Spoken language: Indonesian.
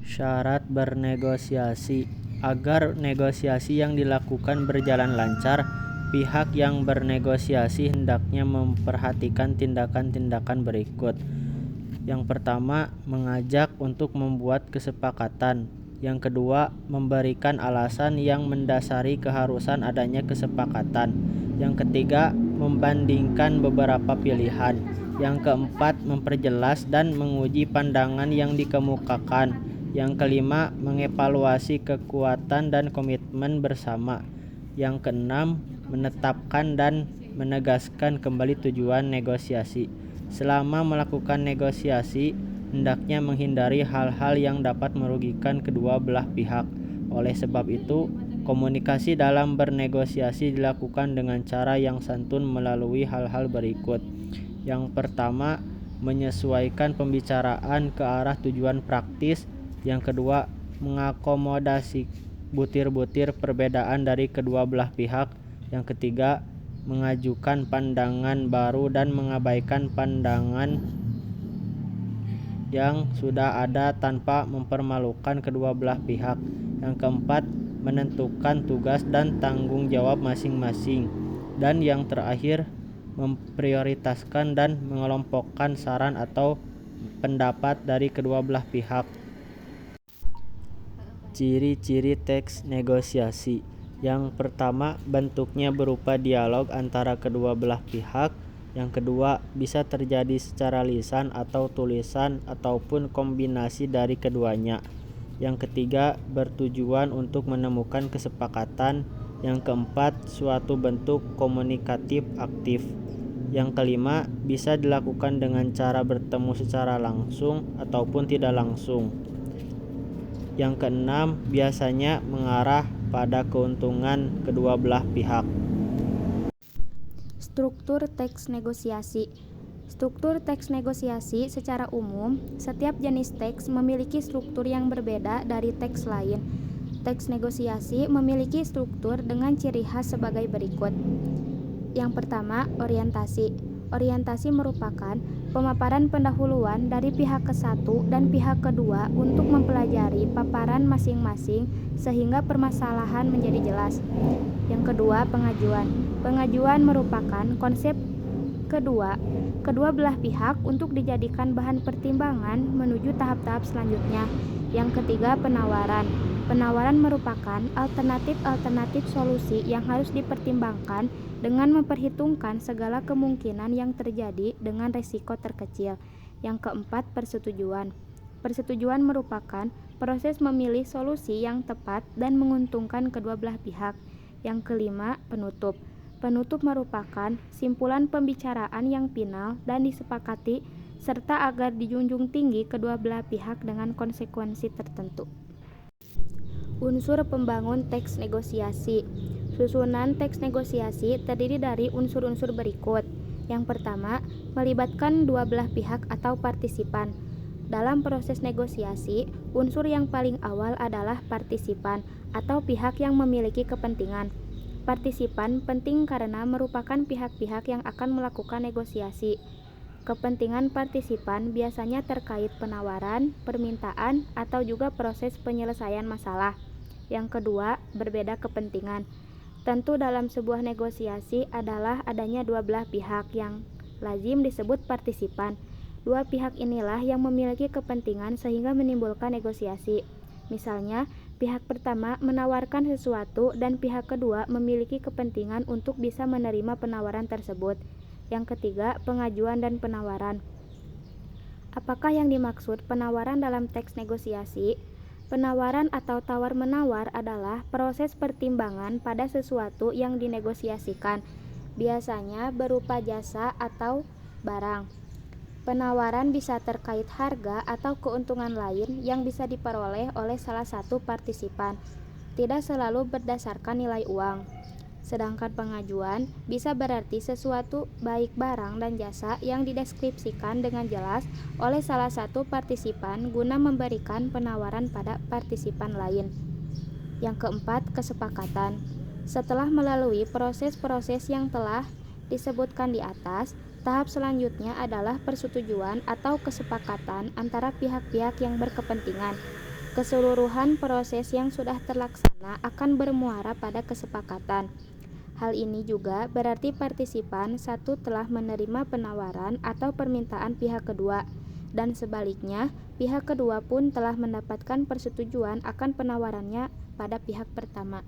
Syarat bernegosiasi. Agar negosiasi yang dilakukan berjalan lancar, pihak yang bernegosiasi hendaknya memperhatikan tindakan-tindakan berikut. Yang pertama, mengajak untuk membuat kesepakatan. Yang kedua, memberikan alasan yang mendasari keharusan adanya kesepakatan. Yang ketiga, membandingkan beberapa pilihan. Yang keempat, memperjelas dan menguji pandangan yang dikemukakan. Yang kelima, mengevaluasi kekuatan dan komitmen bersama. Yang keenam, menetapkan dan menegaskan kembali tujuan negosiasi. Selama melakukan negosiasi, hendaknya menghindari hal-hal yang dapat merugikan kedua belah pihak. Oleh sebab itu, komunikasi dalam bernegosiasi dilakukan dengan cara yang santun melalui hal-hal berikut. Yang pertama, menyesuaikan pembicaraan ke arah tujuan praktis. Yang kedua, mengakomodasi butir-butir perbedaan dari kedua belah pihak. Yang ketiga, mengajukan pandangan baru dan mengabaikan pandangan yang sudah ada tanpa mempermalukan kedua belah pihak. Yang keempat, menentukan tugas dan tanggung jawab masing-masing. Dan yang terakhir, memprioritaskan dan mengelompokkan saran atau pendapat dari kedua belah pihak. Ciri-ciri teks negosiasi. Yang pertama, bentuknya berupa dialog antara kedua belah pihak. Yang kedua, bisa terjadi secara lisan atau tulisan ataupun kombinasi dari keduanya. Yang ketiga, bertujuan untuk menemukan kesepakatan. Yang keempat, suatu bentuk komunikatif aktif. Yang kelima, bisa dilakukan dengan cara bertemu secara langsung ataupun tidak langsung. Yang keenam, biasanya mengarah pada keuntungan kedua belah pihak. Struktur teks negosiasi. Struktur teks negosiasi secara umum, setiap jenis teks memiliki struktur yang berbeda dari teks lain. Teks negosiasi memiliki struktur dengan ciri khas sebagai berikut. Yang pertama, orientasi. Orientasi merupakan pemaparan pendahuluan dari pihak ke-1 dan pihak kedua untuk mempelajari paparan masing-masing sehingga permasalahan menjadi jelas. Yang kedua, pengajuan. Pengajuan merupakan konsep kedua belah pihak untuk dijadikan bahan pertimbangan menuju tahap-tahap selanjutnya. Yang ketiga, penawaran. Penawaran merupakan alternatif solusi yang harus dipertimbangkan dengan memperhitungkan segala kemungkinan yang terjadi dengan risiko terkecil. Yang keempat, persetujuan. Persetujuan merupakan proses memilih solusi yang tepat dan menguntungkan kedua belah pihak. Yang kelima, penutup. Penutup merupakan simpulan pembicaraan yang final dan disepakati serta agar dijunjung tinggi kedua belah pihak dengan konsekuensi tertentu. Unsur pembangun teks negosiasi. Susunan teks negosiasi terdiri dari unsur-unsur berikut. Yang pertama, melibatkan dua belah pihak atau partisipan. Dalam proses negosiasi, unsur yang paling awal adalah partisipan atau pihak yang memiliki kepentingan. Partisipan penting karena merupakan pihak-pihak yang akan melakukan negosiasi. Kepentingan partisipan biasanya terkait penawaran, permintaan, atau juga proses penyelesaian masalah. Yang kedua, berbeda kepentingan. Tentu dalam sebuah negosiasi adalah adanya dua belah pihak yang lazim disebut partisipan. Dua pihak inilah yang memiliki kepentingan sehingga menimbulkan negosiasi. Misalnya, pihak pertama menawarkan sesuatu dan pihak kedua memiliki kepentingan untuk bisa menerima penawaran tersebut. Yang ketiga, pengajuan dan penawaran. Apakah yang dimaksud penawaran dalam teks negosiasi? Penawaran atau tawar-menawar adalah proses pertimbangan pada sesuatu yang dinegosiasikan, biasanya berupa jasa atau barang. Penawaran bisa terkait harga atau keuntungan lain yang bisa diperoleh oleh salah satu partisipan, tidak selalu berdasarkan nilai uang. Sedangkan pengajuan bisa berarti sesuatu baik barang dan jasa yang dideskripsikan dengan jelas oleh salah satu partisipan guna memberikan penawaran pada partisipan lain. Yang keempat, kesepakatan. Setelah melalui proses-proses yang telah disebutkan di atas, tahap selanjutnya adalah persetujuan atau kesepakatan antara pihak-pihak yang berkepentingan. Keseluruhan proses yang sudah terlaksana akan bermuara pada kesepakatan. Hal ini juga berarti partisipan satu telah menerima penawaran atau permintaan pihak kedua, dan sebaliknya, pihak kedua pun telah mendapatkan persetujuan akan penawarannya pada pihak pertama.